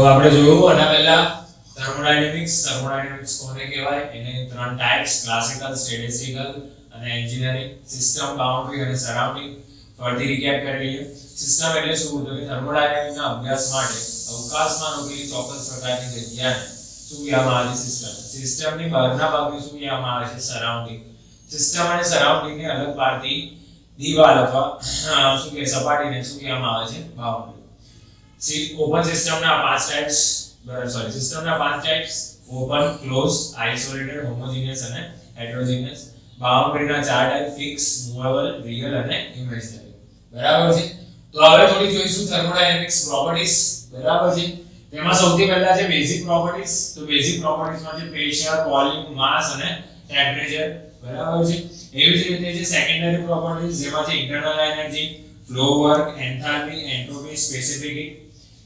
આપણે જોયું આના પહેલા થર્મોડાયનેમિક્સ કોને કહેવાય, એને ત્રણ ટાઇપ્સ ક્લાસિકલ, સ્ટેટિસ્ટિકલ અને એન્જિનિયરિંગ, સિસ્ટમ, બાઉન્ડ્રી અને સરાઉન્ડિંગ. ફરીથી રીકેપ કરી લઈએ. સિસ્ટમ એટલે શું? તો કે થર્મોડાયનેમિક્સના અભ્યાસ માટે અવકાશમાં રોકેલી ચોક્કસ પ્રકારની જગ્યાને શું કહેવામાં આવે છે? સિસ્ટમ. સિસ્ટમની બહારના ભાગને શું કહેવામાં આવે છે? સરાઉન્ડિંગ. સિસ્ટમ અને સરાઉન્ડિંગને અલગ પાડતી દીવાલ અથવા શું કે સપાટીને શું કહેવામાં આવે છે? બાઉન્ડ્રી. ઓપન સિસ્ટમના પાંચ ટાઇપ્સ, સિસ્ટમના પાંચ types: open, close, isolated, homogeneous અને હેટરોજીનિયસ. બાઉન્ડ્રીના ચાર ટાઇપ: ફિક્સ, મૂવેબલ, રિયલ અને ઇમેજનરી. બરાબર છે. તો હવે થોડી જોઈશું થર્મોડાયનેમિક્સ પ્રોપર્ટીઝ. બરાબર છે. તેમાં સૌથી પહેલા છે બેઝિક પ્રોપર્ટીઝ. તો બેઝિક પ્રોપર્ટીઝમાં છે પ્રેશર, વોલ્યુમ, માસ અને ટેમ્પરેચર. બરાબર છે. એવી જ રીતે છે સેકન્ડરી પ્રોપર્ટીઝ, જેમાં છે internal energy, flow work, enthalpy, entropy, specificity.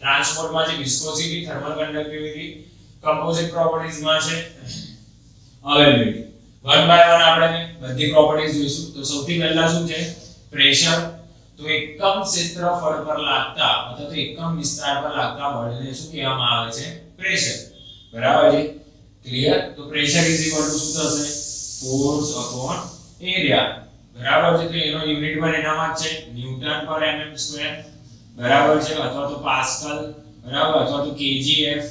ટ્રાન્સપોર્ટમાં છે વિસ્કોસિટી, થર્મલ કન્ડક્ટિવિટી. કમ્પોઝિટ પ્રોપર્ટીઝમાં છે અવેલેબિલિટી. વન બાય વન આપણે બધી પ્રોપર્ટીઝ જોઈશું. તો સૌથી પહેલા શું છે? પ્રેશર. તો એકમ ક્ષેત્રફળ પર લાગતા અથવા તો એકમ વિસ્તાર પર લાગતા બળને શું કહેવામાં આવે છે? પ્રેશર. બરાબર છે. ક્લિયર? તો પ્રેશર ઇઝ ઇક્વલ ટુ શું થશે? Force upon area. બરાબર છે. તો એનો યુનિટ પણ એનામાં જ છે ન્યૂટન પર mm સ્ક્વેર. બરાબર છે. અથવા તો પાસ્કલ, બરાબર, અથવા તો kgf,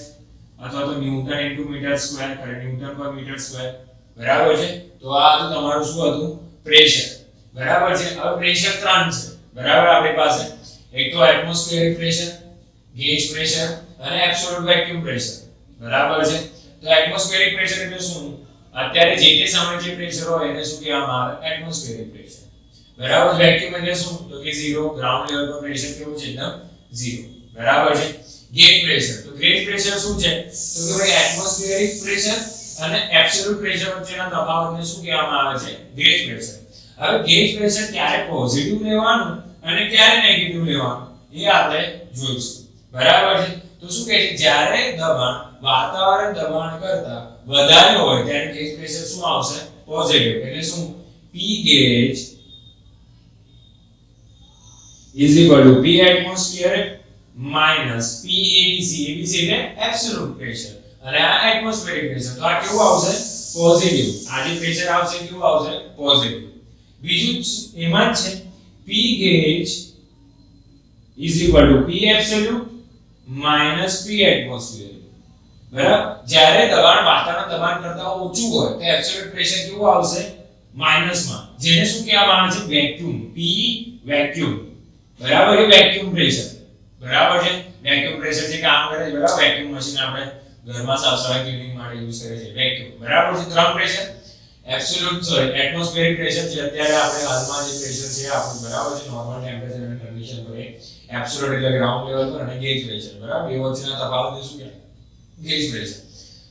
અથવા તો newton into metre square, newton પર મીટર સ્ક્વેર. બરાબર છે. તો આ તો તમારું શું હતું? પ્રેશર. બરાબર છે. હવે પ્રેશર ત્રણ છે. બરાબર, આપણી પાસે એક તો એટમોસ્ફિયરિક પ્રેશર, ગેજ પ્રેશર અને એબ્સોલ્યુટ વેક્યુમ પ્રેશર. બરાબર છે. તો એટમોસ્ફિયરિક પ્રેશર એટલે શું? અત્યારે જે તે સમયે જે પ્રેશર હોય એને શું કહેવામાં આવે? Atmospheric pressure. બરાબર. વેક્યુમ એટલે શું? તો કે ઝીરો, ગ્રાઉન્ડ લેવલ પર પ્રેશર કેવું છે? એકદમ ઝીરો. બરાબર છે. Gauge pressure. તો ગેજ પ્રેશર શું છે? તો કે ભાઈ એટમોસ્ફિયરિક પ્રેશર અને એબ્સોલ્યુટ પ્રેશર વચ્ચેના તફાવતને શું કહેવામાં આવે છે? Gauge pressure. હવે ગેજ પ્રેશર ક્યારે પોઝિટિવ લેવાનું અને ક્યારે નેગેટિવ લેવાનું એ આપણે જોઈશું. બરાબર છે. તો શું કહે છે? જ્યારે દબાણ વાતાવરણ દબાણ કરતા વધારે હોય ત્યારે ગેજ પ્રેશર શું આવશે? પોઝિટિવ. એટલે શું? P gauge is equal to P atmosphere minus P ABC. ABC એટલે એબ્સોલ્યુટ પ્રેશર અને આ એટમોસ્ફિયરિક પ્રેશર. તો આ કેવું આવશે? પોઝિટિવ. આ જે પ્રેશર આવશે કેવું આવશે? પોઝિટિવ. બીજું એમાં જ છે P gauge is equal to P absolute minus P atmosphere. બરાબર. જ્યારે દબાણ વાતાવરણ દબાણ કરતા ઓછું હોય તો એબ્સોલ્યુટ પ્રેશર કેવું આવશે? માઈનસ માં. જેને શું કહેવામાં આવે છે? વેક્યુમ. P vacuum. બરાબર છે. Vacuum pressure. બરાબર છે. વેક્યુમ પ્રેશર જે કામ કરે છે, બરાબર, વેક્યુમ મશીન આપણે ઘરમાં સાફ સફાઈ ક્લીનિંગ માટે યુઝ કરે છે, વેક્યુમ. બરાબર છે. ત્રણ પ્રેશર: એબ્સોલ્યુટ એટમોસ્ફિયરિક પ્રેશર જે અત્યારે આપણે હાલમાં જે પ્રેશર છે આપણું, બરાબર છે, નોર્મલ ટેમ્પરેચર અને કન્ડિશન પર. એબ્સોલ્યુટ એટલે ગ્રાઉન્ડ લેવલ પર અને ગેજ પ્રેશર. બરાબર. એ વચ્ચેના તફાવતને શું કહેવાય? Gauge pressure.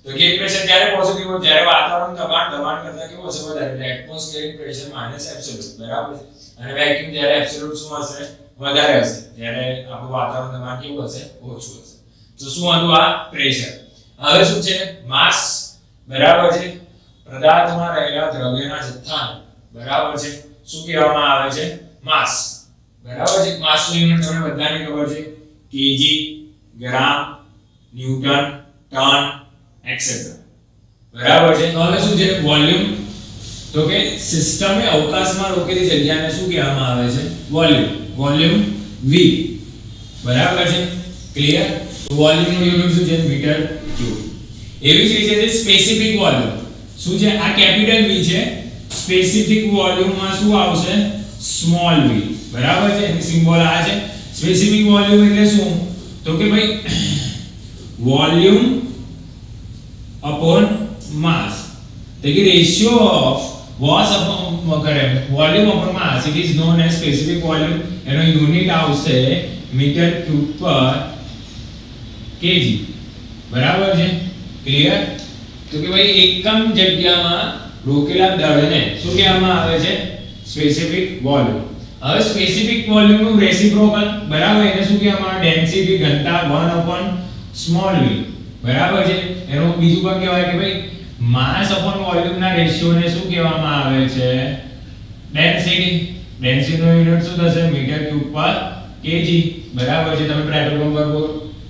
તો ગેજ પ્રેશર ત્યારે પોઝિટિવ હોય જ્યારે વાતાવરણ દબાણ કરતા કેવું હશે? વધારે. એટલે એટમોસ્ફિયરિક પ્રેશર માઈનસ એબ્સોલ્યુટ. બરાબર છે. અને વેક્યુમ જ્યારે એબ્સોલ્યુટ શું હશે? વધારે હશે. જ્યારે આપણું વાતાવરણ દબાણ કેવું હશે? ઓછું હશે. તો શું હતું? આ પ્રેશર. હવે શું છે? માસ. બરાબર છે. પદાર્થમાં રહેલા દ્રવ્યના જથ્થાને, બરાબર છે, શું કહેવામાં આવે છે? માસ. બરાબર છે. માસની યુનિટ તમને બધાને ખબર છે: કેજી, ગ્રામ, ન્યૂટન, ટન, એટસેટ્રા. બરાબર છે. તો હવે શું છે? વોલ્યુમ. તો કે સિસ્ટમે અવકાશમાં રોકેલી જગ્યાને શું કહેવામાં આવે છે? વોલ્યુમ. Volume V. બરાબર છે. ક્લિયર? તો વોલ્યુમનું યુનિટ શું છે? Metre cube. એવી જ રીતે છે સ્પેસિફિક વોલ્યુમ. શું છે? આ કેપિટલ V છે. સ્પેસિફિક વોલ્યુમમાં શું આવશે? Small v. બરાબર છે. એની સિમ્બોલ આ છે. સ્પેસિફિક વોલ્યુમ એટલે શું? તો કે ભાઈ volume upon mass. The ratio of mass upon volume upon mass, it is known as specific volume. એનો યુનિટ આવશે મીટર ક્યુબ પર કેજી. બરાબર છે. ક્લિયર? તો કે ભાઈ એકમ જગ્યામાં રોકેલા દળને શું કહેવામાં આવે છે? Specific volume. હવે સ્પેસિફિક વોલ્યુમનું રેસિપ્રોકલ, બરાબર, એને શું કહેવામાં આવે? ડેન્સિટી, ઘનતા 1/small v. બરાબર છે. એનો બીજું પણ કહેવાય કે ભાઈ માસ અપોન વોલ્યુમના રેશિયોને શું કહેવામાં આવે છે? ડેન્સિટી. ડેન્સિટીનો યુનિટ શું થશે? મીટર ક્યુબ પર કેજી. બરાબર છે. તમે પેટ્રોલ પંપ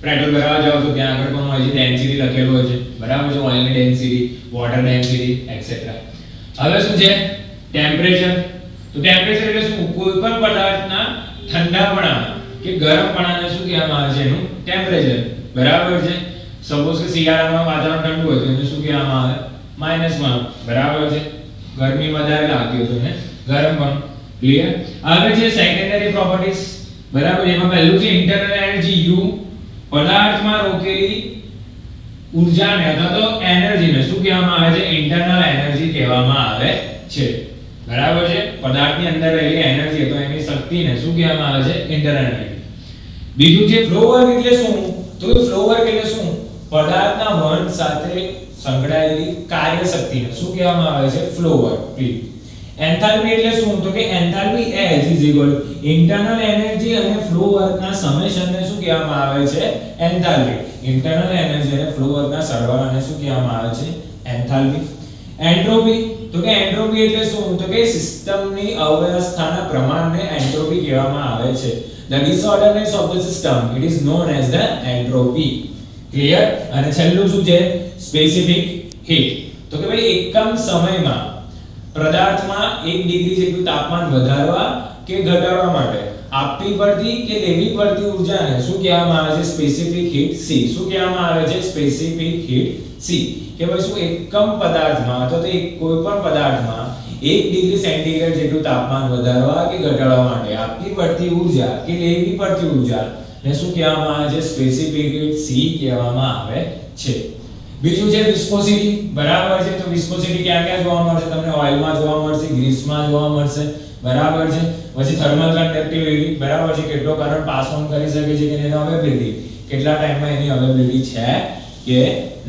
પર પેટ્રોલ ભરાવા જાવ તો ત્યાં આગળ પણ હોય છે ડેન્સિટી લખેલું હોય છે, બરાબર છે, ઓઇલની ડેન્સિટી, વોટર ડેન્સિટી એક્સેટ્રા. હવે શું છે ટેમ્પરેચર. તો ટેમ્પરેચર એટલે શું, કોઈ પણ પદાર્થના ઠંડાપણા કે ગરમપણાને શું કહેવામાં આવે છે, એનું ટેમ્પરેચર, બરાબર છે. સપોઝ કે શિયાળામાં વાતાવરણ ઠંડુ હોય તો એને શું કહેવામાં આવે, માઈનસમાં, બરાબર છે. ગરમી વધારે લાગતી હોય તો એને ગરમપણું. ક્લિયર. આગળ છે સેકન્ડરી પ્રોપર્ટીઝ, બરાબર. એમાં પહેલું છે ઇન્ટરનલ એનર્જી U, પદાર્થમાં રોકેલી ઊર્જાને અથવા તો એનર્જીને શું કહેવામાં આવે છે, ઇન્ટરનલ એનર્જી કહેવામાં આવે છે, બરાબર છે. પદાર્થની અંદર રહેલી એનર્જી તો એની શક્તિને શું કહેવામાં આવે છે, ઇન્ટરનલ એનર્જી. બીજું છે ફ્લો વર્ક એટલે શું, તો ફ્લો વર્ક એટલે શું, પદાર્થના વહન સાથે સંકળાયેલી કાર્ય શક્તિને શું કહેવામાં આવે છે, ફ્લો વર્ક. એન્થાલ્પી એટલે શું, તો કે enthalpy H is equal internal energy અને ફ્લો વર્કના સમેશનને શું કહેવામાં આવે છે, એન્થાલ્પી. ઇન્ટરનલ એનર્જી અને ફ્લો વર્કના સરવાળાને શું કહેવામાં આવે છે, એન્થાલ્પી. એન્ટ્રોપી, તો કે એન્ટ્રોપી એટલે શું, તો કે સિસ્ટમની અવ્યવસ્થાના પ્રમાણને એન્ટ્રોપી કહેવામાં આવે છે. The disorderness of the system, it is known as the entropy. Clear. અને છેલ્લું શું છે, સ્પેસિફિક હીટ. તો કે ભાઈ એકમ સમયમાં પદાર્થમાં 1 ડિગ્રી જેટલું તાપમાન વધારવા કે ઘટાડવા માટે આપવી પડતી કે લેવી પડતી ઊર્જાને શું કહેવામાં આવે છે, સ્પેસિફિક હીટ C. શું કહેવામાં આવે છે, સ્પેસિફિક હીટ C. કે ભાઈ શું એકમ પદાર્થમાં અથવા તો કોઈ પણ પદાર્થમાં 1 ડિગ્રી સેન્ટીગ્રેડ જેટલું તાપમાન વધારવા કે ઘટાડવા માટે આપવી પડતી ઊર્જા કે લેવી પડતી ઊર્જા ને શું કહેવામાં આવે છે, સ્પેસિફિક હીટ C કહેવામાં આવે છે. બીજું છે વિસ્કોસિટી, બરાબર છે. તો વિસ્કોસિટી ક્યાં ક્યાં જોવા મળશે, તમને ઓઇલમાં જોવા મળશે, ગ્રીસમાં જોવા મળશે, બરાબર છે. પછી થર્મલ કન્ડક્ટિવિટી, બરાબર છે, કેટલો કરંટ પાસ ઓન કરી શકે છે કે એની અવેલેબિલિટી, કેટલા ટાઈમમાં એની અવેલેબિલિટી છે કે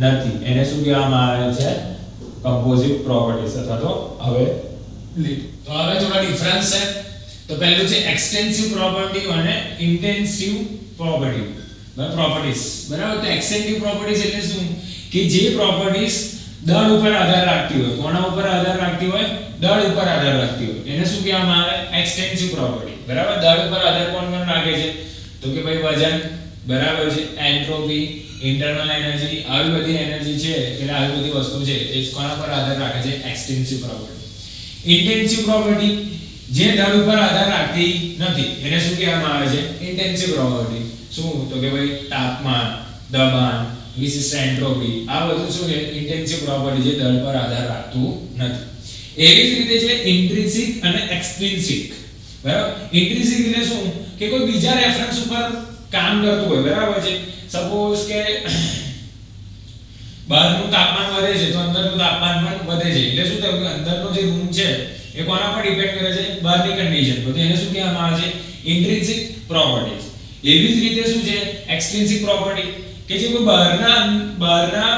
નથી, એને શું કહેવામાં આવે છે, કમ્પોઝિટ પ્રોપર્ટીઝ અથવા તો અવેલેબિલિટી. તો હવે થોડા ડિફરન્સ છે. તો પહેલું છે એક્સટેન્સિવ પ્રોપર્ટી અને ઇન્ટેન્સિવ પ્રોપર્ટી, પ્રોપર્ટીઝ, બરાબર. તો એક્સટેન્સિવ પ્રોપર્ટીઝ એટલે શું કે જે પ્રોપર્ટીઝ દળ ઉપર આધાર રાખતી હોય, કોના ઉપર આધાર રાખતી હોય, દળ ઉપર આધાર રાખતી હોય, એને શું કહેવામાં આવે, એક્સટેન્સિવ પ્રોપર્ટી, બરાબર. દળ ઉપર આધાર કોણ રાખે છે, તો કે ભાઈ વજન, બરાબર છે, એન્ટ્રોપી, ઇન્ટરનલ એનર્જી, આવી બધી એનર્જી છે એટલે આવી બધી વસ્તુ છે એ કોના પર આધાર રાખે છે, એક્સટેન્સિવ પ્રોપર્ટી. ઇન્ટેન્સિવ પ્રોપર્ટી જે દળ ઉપર આધાર રાખતી નથી એને શું કહેવામાં આવે છે, ઇન્ટેન્સિવ પ્રોપર્ટી. શું, તો કે ભાઈ તાપમાન, દબાણ, વિશિષ્ટ એન્ટ્રોપી, આ બધું શું છે, ઇન્ટેન્સિવ પ્રોપર્ટી જે દળ પર આધાર રાખતું નથી. એવી જ રીતે છે ઇન્ટ્રિન્સિક અને એક્સટ્રિન્સિક, બરાબર. ઇન્ટ્રિન્સિક એટલે શું કે કોઈ બીજા રેફરન્સ ઉપર કામ કરતું હોય, બરાબર છે. સપોઝ કે બહારનું તાપમાન વધે છે તો અંદરનું તાપમાન પણ વધે છે, એટલે શું થયું કે અંદરનો જે રૂમ છે એ કોના પર ડિપેન્ડ કરે છે, બહારની કન્ડિશન પર. તો એને શું કહેવામાં આવે છે, ઇન્ટ્રિન્સિક પ્રોપર્ટીઝ. એવી જ રીતે શું છે એક્સટ્રિન્સિક પ્રોપર્ટી, કે જે કોઈ બહારના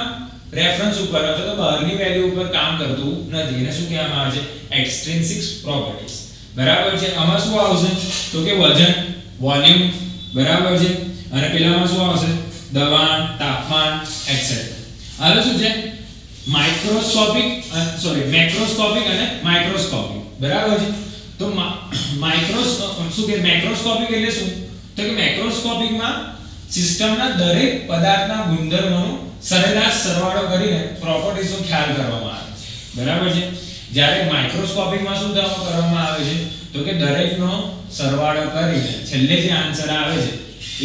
રેફરન્સ ઉપર અથવા તો બહારની વેલ્યુ ઉપર કામ કરતું નથી, એને શું કહેવામાં આવે છે, એક્સટ્રિન્સિક પ્રોપર્ટીઝ, બરાબર છે. આમાં શું આવશે, તો કે વજન, વોલ્યુમ, બરાબર છે. અને પેલામાં શું આવશે, દબાણ, તાપમાન એક્સેટ્રા. હવે શું છે મેક્રોસ્કોપિક અને માઇક્રોસ્કોપિક, બરાબર છે. તો શું કે મેક્રોસ્કોપિક એટલે શું, તો કે મેક્રોસ્કોપિકમાં સિસ્ટમના દરેક પદાર્થના ગુણધર્મોનો સરેરાશ સરવાળો કરીને પ્રોપર્ટીઝનો ખ્યાલ કરવામાં આવે છે, બરાબર છે. જ્યારે માઇક્રોસ્કોપિકમાં શું કરવામાં આવે છે, તો કે દરેકનો સરવાળો કરીને છેલ્લે જે આન્સર આવે છે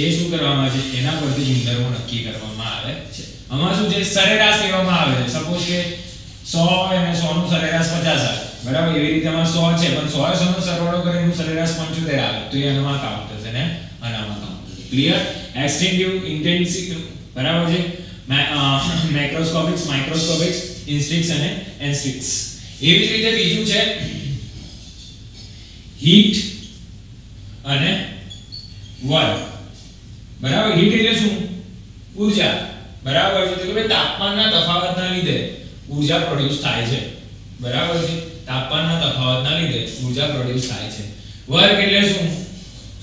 એ શું કરવામાં આવે છે, એના પરથી ગુણધર્મો નક્કી કરવામાં આવે છે. આમાં શું છે, સરેરાશ લેવામાં આવે છે. સપોઝ કે 100 અને 100 નું સરેરાશ 50 આવે, બરાબર. એવી રીતે આમાં 100 છે પણ 100 100 નો સરવાળો કરીને એનું સરેરાશ 75 આવે, તો એનામાં કાઉન્ટ થશે ને આનામાં કાઉન્ટ થશે. ક્લિયર. એક્સટેન્સિવ, ઇન્ટેન્સિવ, બરાબર છે. મેક્રોસ્કોપિક્સ, માઇક્રોસ્કોપિક્સ, ઇન્સ્ટ્રિક્સ અને એન્સ્ટ્રિક્સ. એવી જ રીતે બીજું છે હીટ અને વર્ક, બરાબર. હીટ એટલે શું, ઊર્જા, બરાબર છે. તો કે ભાઈ તાપમાનના તફાવતના લીધે ઊર્જા પ્રોડ્યુસ થાય છે, બરાબર છે. તાપમાનના તફાવતના લીધે ઊર્જા પ્રોડ્યુસ થાય છે. વર્ક એટલે શું,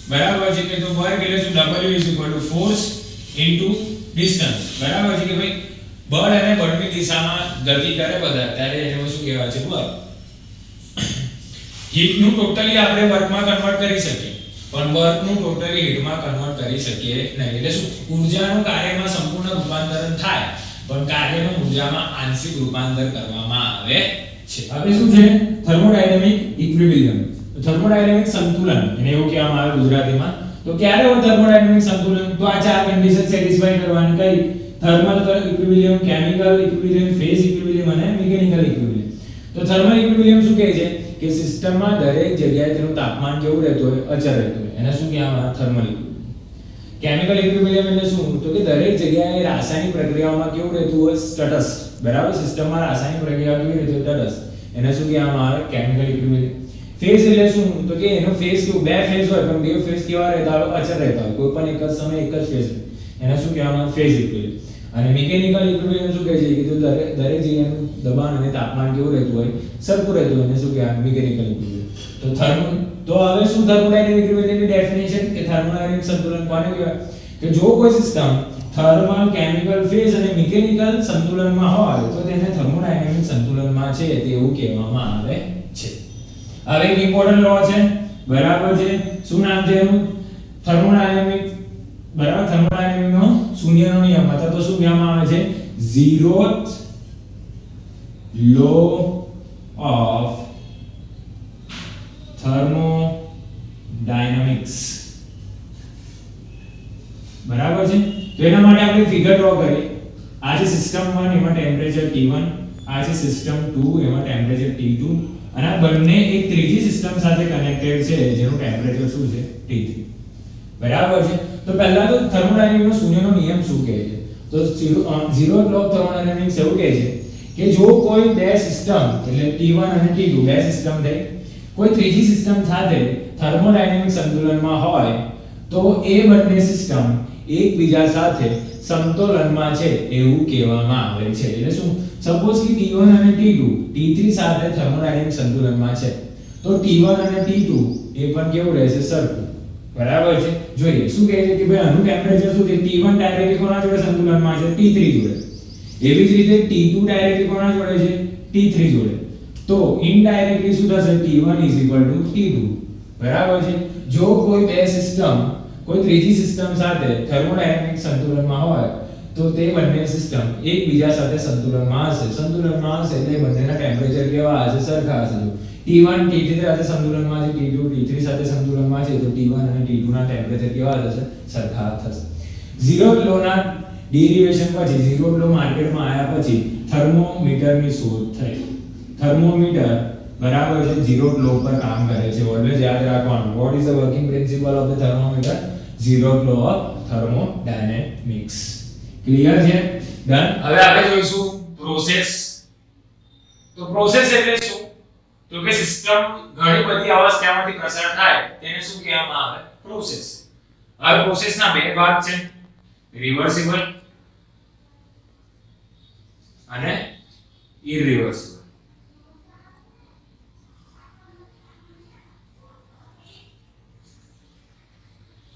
બરાબર છે. કે તો વર્ક એટલે શું, W = ફોર્સ ઇન્ટુ ડિસ્ટન્સ, બરાબર છે. કે ભાઈ બળ અને બળની દિશામાં ગતિ કરે પદાર્થ ત્યારે એને શું કહેવાય છે, વર્ક. હીટ નું ટોટલી આપણે વર્કમાં કન્વર્ટ કરી શકીએ. પણ વર્કનું ટોટલી હીટમાં કન્વર્ટ કરી શકીએ નહીં. એટલે શું ઊર્જાનું કાર્યમાં સંપૂર્ણ રૂપાંતરણ થાય પણ કાર્યનું ઊર્જામાં આંશિક રૂપાંતર કરવામાં આવે છે. હવે શું છે થર્મોડાયનેમિક ઇક્વિલિબ્રિયમ. થર્મોડાયનેમિક સંતુલન એને એવું કહેવામાં આવે ગુજરાતીમાં. તો ક્યારે હોય થર્મોડાયનેમિક સંતુલન? તો આ ચાર કન્ડિશન સેટિસ્ફાઈ કરવાની. કઈ? Thermal equilibrium, chemical equilibrium, phase equilibrium અને મિકેનિકલ ઇક્વિલિબ્રિયમ. તો થર્મલ ઇક્વિલિબ્રિયમ શું કહે છે કે સિસ્ટમમાં દરેક જગ્યાએ તેનું તાપમાન કેવું રહેતું હોય? અચળ રહેતું હોય. એને શું કહેવામાં આવે? Thermal equilibrium. કેમિકલ ઇક્વિલિબ્રિયમ એટલે શું? તો કે દરેક જગ્યાએ રાસાયણિક પ્રક્રિયાઓમાં કેવું રહેતું હોય? તટસ્થ. બરાબર? સિસ્ટમમાં રાસાયણિક પ્રક્રિયા કેવી રહેતી હોય? તટસ્થ. એને શું કહેવામાં આવે? Chemical equilibrium. ફેઝ એટલે શું? તો કે એનો ફેઝ કેવો? બે ફેઝ હોય પણ બે ફેઝ કેવા રહેતા હોય? અચળ રહેતા હોય. કોઈ પણ એક જ સમયે એક જ ફેઝ હોય. એને શું કહેવામાં આવે? Phase equilibrium. અને મિકેનિકલ ઇક્વિલિબ્રિયમ શું કહે છે કે જો દરેક જગ્યાનું દબાણ અને તાપમાન કેવું રહેતું હોય? સરખું રહેતું હોય. એને શું કહેવાય? Mechanical equilibrium. તો હવે શું થર્મોડાયનેમિક ઇક્વિલિબ્રિયમની ડેફિનેશન કે થર્મોડાયનેમિક સંતુલન કોને કહેવાય? કે જો કોઈ સિસ્ટમ થર્મલ, કેમિકલ, ફેઝ અને મિકેનિકલ સંતુલનમાં હોય તો તેને થર્મોડાયનેમિક સંતુલનમાં છે તેવું કહેવામાં આવે છે. હવે એક ઇમ્પોર્ટન્ટ લો છે. બરાબર છે? શું નામ છે એનું? થર્મોડાયનેમિક. બરાબર? થર્મોડાયનેમિકનો શૂન્યનો નિયમ અથવા તો શું કહેવામાં આવે છે? Zeroth law of thermodynamics. બરાબર છે? તો એના માટે આપણે ફિગર ડ્રો કરીએ. આ છે સિસ્ટમ 1 એમાં ટેમ્પરેચર T1, આ છે સિસ્ટમ 2 એમાં ટેમ્પરેચર T2 અને આ બંને એક ત્રીજી સિસ્ટમ સાથે કનેક્ટેડ છે જેનું ટેમ્પરેચર શું છે? T3. બરાબર છે? તો પહેલા તો થર્મોડાયનેમિકનો શૂન્યનો નિયમ શું કહે છે? તો ઝીરો લો ઓફ થર્મોડાયનેમિક્સ એવું કહે છે કે જો કોઈ બે સિસ્ટમ એટલે T1 અને T2 બે સિસ્ટમ થઈ કોઈ ત્રીજી સિસ્ટમ સાથે થર્મોડાયનેમિક સંતુલનમાં હોય તો એ બંને સિસ્ટમ એકબીજા સાથે સમતોલનમાં છે એવું કહેવામાં આવે છે. એટલે શું? સપોઝ કે T1 અને T2 T3 સાથે થર્મોડાયનેમિક સંતુલનમાં છે તો T1 અને T2 એ પણ કેવું રહેશે? સરખું. બરાબર છે? જોઈએ શું કહે છે કે ભાઈ આનું ટેમ્પરેચર શું છે? T1 ડાયરેક્ટલી કોના જોડે સંતુલનમાં છે? T3 જોડે. એવી જ રીતે T2 ડાયરેક્ટલી કોના જોડે છે? T3 જોડે. તો ઇનડાયરેક્ટલી શું થશે? T1 T2. બરાબર છે? જો કોઈ બે સિસ્ટમ કોઈ ત્રીજી સિસ્ટમ સાથે થર્મોડાયનેમિક સંતુલનમાં હોય તો તે બંને સિસ્ટમ એકબીજા સાથે સંતુલનમાં હશે. સંતુલનમાં હશે એટલે બંનેના ટેમ્પરેચર કેવા હશે? સરખા હશે. T1 T3 સાથે સંતુલનમાં છે, T2 T3 સાથે સંતુલનમાં છે તો T1 અને T2 ના ટેમ્પરેચર કેવા થશે? સરખા થશે. ઝીરો લોના ડેરિવેશન પછી ઝીરો લો માર્કેટમાં આવ્યા પછી થર્મોમીટરની શોધ થઈ. થર્મોમીટર બરાબર છે ઝીરો લો પર કામ કરે છે. ઓલવેઝ યાદ રાખવાનું. What is the working principle of the thermometer? Zero law of thermodynamics. Clear છે? ડન. હવે આપણે જોઈશું પ્રોસેસ. તો પ્રોસેસ એટલે શું? તો કે સિસ્ટમ ઘણી બધી અવસ્થામાંથી પસાર થાય તેને શું કહેવામાં આવે? પ્રોસેસ. હવે પ્રોસેસના બે ભાગ છે, રિવર્સિબલ અને ઇરિવર્સિબલ.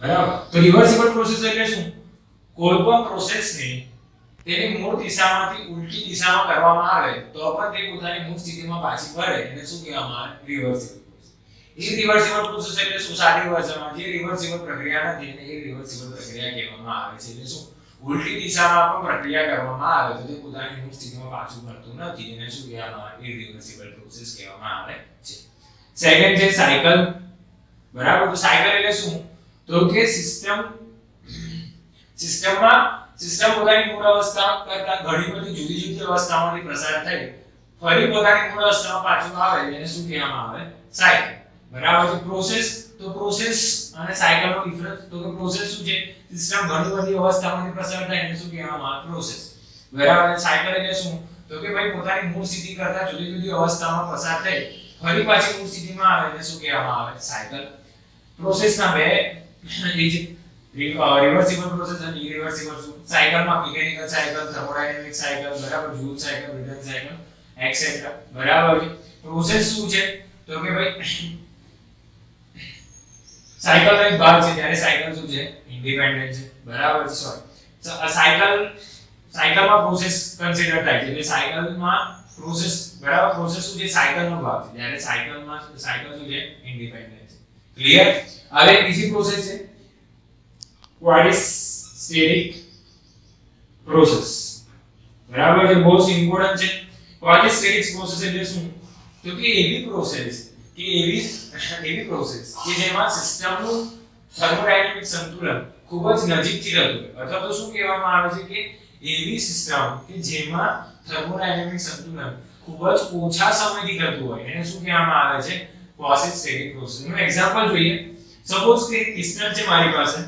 બરાબર? તો રિવર્સિબલ પ્રોસેસ એટલે શું? કોઈ પણ પ્રોસેસને તેની મૂળ દિશામાંથી ઉલટી દિશામાં કરવામાં આવે તો પણ તે પોતાની મૂળ સ્થિતિમાં પાછી ફરે એને શું કહેવામાં આવે? Reversible process. ઇરિવર્સિબલ પ્રોસેસ એટલે શું? સાદી ભાષામાં જે રિવર્સિબલ પ્રક્રિયા નથી એને ઇરિવર્સિબલ પ્રક્રિયા કહેવામાં આવે છે. એટલે શું? ઉલટી દિશામાં પણ પ્રક્રિયા કરવામાં આવે તો તે પોતાની મૂળ સ્થિતિમાં પાછું ફરતું નથી એને શું કહેવામાં આવે? ઇરિવર્સિબલ પ્રોસેસ કહેવામાં આવે છે. સેકન્ડ છે સાયકલ. બરાબર? તો સાયકલ એટલે શું? તો કે સિસ્ટમ પોતાની મૂળ અવસ્થા કરતા ઘણી બધી જુદી જુદી અવસ્થાઓમાંથી પસાર થઈ ફરી પોતાની મૂળ અવસ્થામાં પાછું આવે એને શું કહેવામાં આવે? સાયકલ. બરાબર છે? પ્રોસેસ અને સાયકલનો ડિફરન્સ તો કે પ્રોસેસ શું છે? સિસ્ટમ ઘણી બધી અવસ્થાઓમાંથી પસાર થાય એને શું કહેવામાં આવે? પ્રોસેસ. બરાબર? સાયકલ એટલે શું? તો કે ભાઈ પોતાની મૂળ સ્થિતિ કરતા જુદી જુદી અવસ્થામાં પસાર થઈ ફરી પાછી મૂળ સ્થિતિમાં આવે એને શું કહેવામાં આવે? સાયકલ. પ્રોસેસના બે રિવર્સિબલ પ્રોસેસ અને ઇરિવર્સિબલ. સાયકલમાં મિકેનિકલ સાયકલ, થર્મોડાયનેમિક સાયકલ, બરાબર, joule cycle, Bretton cycle etcetera. બરાબર છે? પ્રોસેસ શું છે? તો કે ભાઈ સાયકલનો એક ભાગ છે ત્યારે સાયકલ શું છે? ઇન્ડિપેન્ડન્ટ છે. બરાબર છે? સોરી, સાયકલમાં પ્રોસેસ કન્સિડર થાય છે એટલે સાયકલમાં પ્રોસેસ, બરાબર, પ્રોસેસ શું છે? સાયકલનો ભાગ છે જ્યારે સાયકલ શું છે? ઇન્ડિપેન્ડન્ટ છે. ક્લિયર? હવે બીજી પ્રોસેસ છે ક્વાડ્રેટિક પ્રોસેસ, બરાબર છે, બહુ ઇમ્પોર્ટન્ટ છે. ક્વાડ્રેટિક પ્રોસેસ એટલે શું? તો કે એવી પ્રોસેસ કે જેમાં સિસ્ટમનું થર્મોડાયનેમિક સંતુલન ખૂબ જ નજીકથી રહેતું હોય, અથવા તો શું કહેવામાં આવે છે કે એવી સિસ્ટમ કે જેમાં થર્મોડાયનેમિક સંતુલન ખૂબ જ ઓછા સમયથી થતું હોય એને શું કહેવામાં આવે છે? Quadratic process. નું એક્ઝામ્પલ જોઈએ. સપોઝ કે એક પિસ્ટન છે મારી પાસે,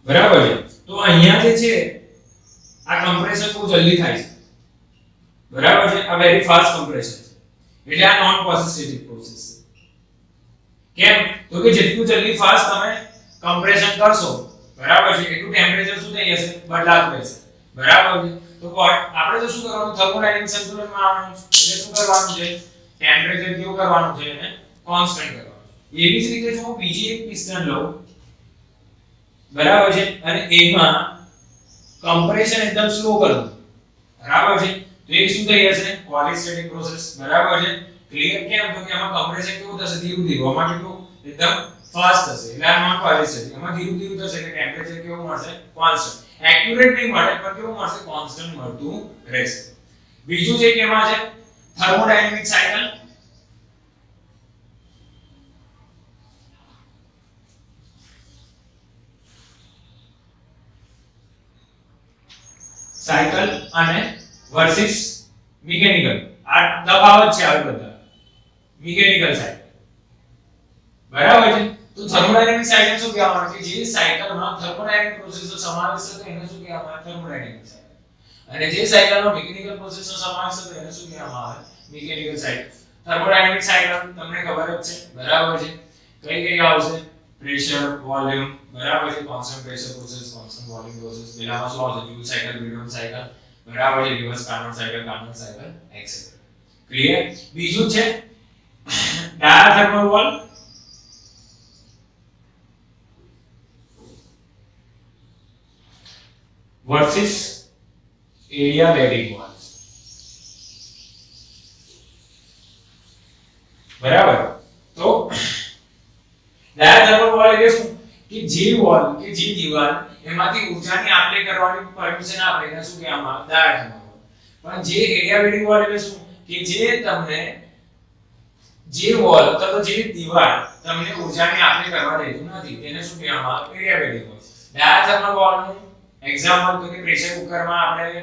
બરાબર છે, તો અહીંયા જે છે આ કમ્પ્રેશન બહુ જલ્દી થાય છે, બરાબર છે, આ વેરી ફાસ્ટ કમ્પ્રેશન છે, એટલે આ નોન ક્વાડ્રેટિક પ્રોસેસ છે. કેમ? તો કે જેટલું જલ્દી ફાસ્ટ તમે કમ્પ્રેશન કરશો, બરાબર છે, એટલું ટેમ્પરેચર શું થઈ જશે? બદલાતું રહેશે, બરાબર છે. તો આપણે તો શું કરવાનું? થર્મોડાયનેમિક સંતુલનમાં આવવાનું છે, એટલે શું કરવાનું છે? ટેમ્પરેચર કેવું કરવાનું છે? એને કોન્સ્ટન્ટ કરવાનું. એવી જ રીતે જો હું બીજી એક પિસ્ટન લઉં, બરાબર છે, અને એમાં કમ્પ્રેશન એકદમ સ્લો કરું, બરાબર છે, તો એ શું થઈ જશે? ક્વાડ્રેટિક પ્રોસેસ, બરાબર છે. ક્લિયર? કેમ? તો કે આમાં કમ્પ્રેશન કેવું થશે? ધીરું ધીરું. આમાં કેટલું? એકદમ ફાસ્ટ થશે, એટલે આ નોન ક્વાડ્રેટિક. એમાં ધીરું ધીરું થશે એટલે ટેમ્પરેચર કેવું મળશે? કોન્સ્ટન્ટ. એક્યુરેટ નહીં મળે પણ કેવું મળશે? કોન્સ્ટન્ટ મળતું રહેશે. બીજું છે કે એમાં છે થર્મોડાયનેમિક સાયકલ. સાયકલ અને વર્સિસ મિકેનિકલ. આ તફાવત છે આ બધા. મિકેનિકલ સાયકલ, બરાબર છે. તો થર્મોડાયનેમિક સાયકલ શું કહેવામાં આવે છે? જે સાયકલમાં થર્મોડાયનેમિક પ્રોસેસનો સમાવેશ થતો એને શું કહેવામાં આવે? Thermodynamic cycle. અને જે સાયકલમાં મિકેનિકલ પ્રોસેસનો સમાવેશ થતો એને શું કહેવામાં આવે? Mechanical cycle. થર્મોડાયનેમિક સાયકલ તમને ખબર જ છે, બરાબર છે. કઈ કઈ આવશે? પ્રેશર, વોલ્યુમ, બરાબર છે, constant pressure process, constant volume process. પેલામાં શું આવશે? ડ્યુઅલ સાયકલ, બ્રેટોન સાયકલ, બરાબર છે, reverse Carnot cycle, et cetera. Clear? બીજું છે ડાયાથર્મલ વોલ વર્સિસ એડિયાબેટિક વોલ, બરાબર. તો ડાયાથર્મલ વોલ એટલે શું? કે જે વોલ કે જે દીવાલ એમાંથી ઊર્જાની આપ-લે કરવાની પરમિશન આપે એને શું કહેવામાં આવે? ડાયાથર્મલ વોલ. પણ જે એડિયાબેટિક વોલ એટલે શું? કે જે તમને જે વોલ અથવા તો જે દીવાલ તમને ઊર્જાની આપ-લે કરવા દેતું નથી તેને શું કહેવામાં આવે? Adiabatic wall. ડાયાથર્મલ વોલનું એક્ઝામ્પલ તો કે પ્રેશર કુકરમાં આપણે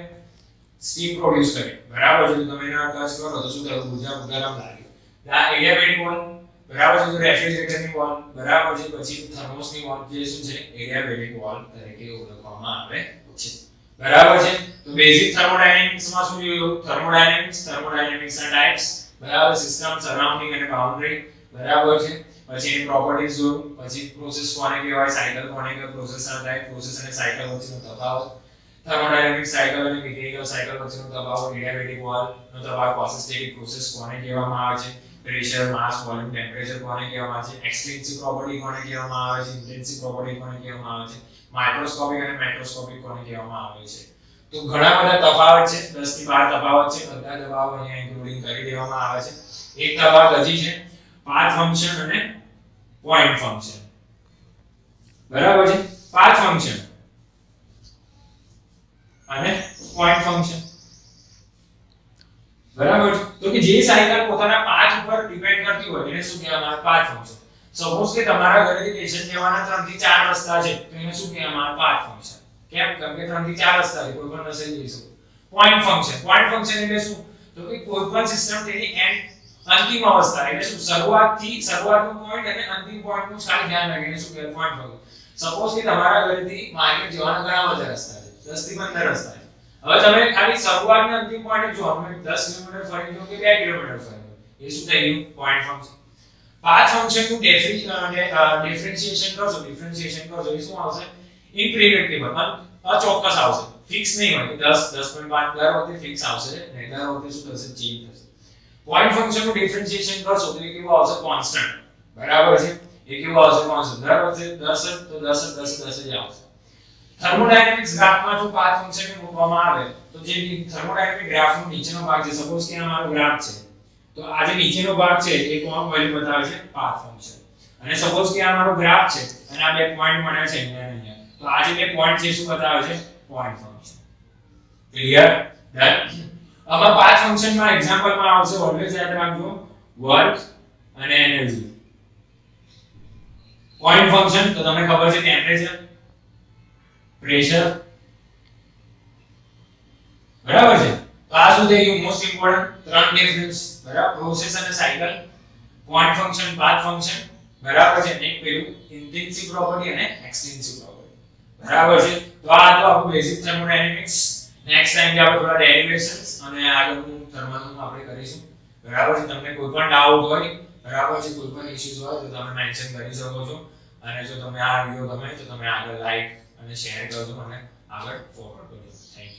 સ્ટીમ પ્રોડ્યુસ કરીએ, બરાબર છે, તો તમે એના ટચ કરો તો શું થાય? ઊર્જા ગરમ લાગે. આ એડિયાબેટિક વોલ, બરાબર છે, તો રેફ્રિજરેટરની વોલ, બરાબર છે, પછી થર્મોસની વોલ જે શું છે? એડિયાબેટિક વોલ તરીકે ઓળખવામાં આવે છે, બરાબર છે. તો બેઝિક થર્મોડાયનેમિક્સમાં શું જોયું? થર્મોડાયનેમિક્સના ટાઇપ્સ, બરાબર, સિસ્ટમ, સરાઉન્ડિંગ અને બાઉન્ડરી, બરાબર છે. પછી એની પ્રોપર્ટીઝ જોયું, પછી પ્રોસેસ કોને કહેવાય, સાયકલ કોને કહેવાય, પ્રોસેસના ટાઇપ, પ્રોસેસ અને સાયકલ વચ્ચેનો તફાવત, થર્મોડાયનેમિક સાયકલ અને મિકેનિકલ સાયકલ વચ્ચેનો તફાવત, એડિયાબેટિક વોલનો તફાવત, ક્વાડ્રેટિક પ્રોસેસ કોને કહેવામાં આવે છે, પ્રેશર, માસ, વોલ્યુમ, ટેમ્પરેચર કોને કહેવામાં આવે છે, એક્સટેન્સિવ પ્રોપર્ટી કોને કહેવામાં આવે છે, ઇન્ટેન્સિવ પ્રોપર્ટી કોને કહેવામાં આવે છે, માઇક્રોસ્કોપિક અને મેક્રોસ્કોપિક કોને કહેવામાં આવે છે. તો ઘણા બધા તફાવત છે, 10 થી 12 તફાવત છે, બધા તફાવત અહીંયા ઇન્ક્લુડિંગ કરી દેવામાં આવે છે. એક તફાવત હજી છે, પાથ ફંક્શન અને પોઈન્ટ ફંક્શન, બરાબર છે. પાથ ફંક્શન અને પોઈન્ટ ફંક્શન, બરાબર છે. તો કે જે સાયકલ પોતાના પાથ ઉપર ડિપેન્ડ કરતી હોય એને શું કહેવામાં આવે? Path function. સપોઝ કે તમારા ઘરેથી સ્ટેશન જવાના 3 થી 4 રસ્તા છે તો એને શું કહેવામાં આવે? Path function. કેમ? કેમ કે 3 થી 4 રસ્તા છે, કોઈ પણ રસ્તે જઈ શકો. પોઈન્ટ ફંક્શન એટલે શું? તો કે કોઈ પણ સિસ્ટમ તેની એન્ડ અંતિમ અવસ્થા એટલે શું? શરૂઆતનો પોઈન્ટ અને અંતિમ પોઈન્ટનું ખાલી ધ્યાન રાખીને શું કહેવાય? Point function. સપોઝ કે તમારા ઘરેથી માર્કેટ જવાના ઘણા બધા રસ્તા છે, 10 થી 15 રસ્તા છે. હવે તમે ખાલી શરૂઆત અને અંતિમ પોઈન્ટ જો આપણે 10 કિલોમીટર ફરી લો કે 2 કિલોમીટર ફરી લો, એ શું થઈ ગયું? Point function. પાથ ફંક્શનનું ડિફરન્શિએશન કરશો એ શું આવશે? ઇમ્પ્રેડિક્ટેબલ, અચોક્કસ આવશે, ફિક્સ નહીં હોય. 10 10.5 દર વખતે ફિક્સ આવશે નહીં, દર વખતે શું થશે? ચેન્જ થશે. પોઈન્ટ ફંક્શનનું ડિફરન્શિએશન કરશો તો એ કેવું આવશે? કોન્સ્ટન્ટ, બરાબર છે. એ કેવું આવશે? કોન્સ્ટન્ટ. દર વખતે 10 તો 10 જ આવશે. થર્મોડાયનેમિક્સ ગ્રાફમાં જો પાથ ફંક્શનને મૂકવામાં આવે તો જે થર્મોડાયનેમિક ગ્રાફનો નીચેનો ભાગ છે, સપોઝ કે આ મારો ગ્રાફ છે, તો આ જે નીચેનો ભાગ છે એ કોણ વેલ્યુ બતાવે છે? Path function. અને સપોઝ કે આ મારો ગ્રાફ છે અને આ બે પોઈન્ટ મળ્યા છે અહીંયા અને અહીંયા, તો આ જે બે પોઈન્ટ છે શું બતાવે છે? Point function. ક્લિયર? ડન. હવે પાથ ફંક્શન માં એક્ઝામ્પલ માં આવશે, ઓલવેઝ યાદ રાખજો, વર્ક અને એનર્જી. પોઈન્ટ ફંક્શન તો તમને ખબર છે, ટેમ્પરેચર, પ્રેશર, બરાબર છે. તો આ શું થઈ ગયું? મોસ્ટ ઇમ્પોર્ટન્ટ ત્રણ ડિફરન્સ, બરાબર, પ્રોસેસ અને cycle. Point function, path function, બરાબર છે. ને પેલું ઇન્ટેન્સિવ પ્રોપર્ટી અને એક્સટેન્સિવ પ્રોપર્ટી, બરાબર છે. તો આ તો આપણું બેઝિક થર્મોડાયનેમિક્સ. નેક્સ્ટ ટાઈમ આપણે થોડા ડેરિવેશન્સ અને આગળનું થર્મલનું આપણે કરીશું, બરાબર છે. તમને કોઈ પણ ડાઉટ હોય, બરાબર છે, કોઈ પણ ઇશ્યુઝ હોય તો તમે મેન્શન કરી શકો છો. અને જો તમને આ વિડિયો ગમે તો તમે આગળ લાઈક અને શેર કરજો અને આગળ ફોરવર્ડ કરજો. Thank you.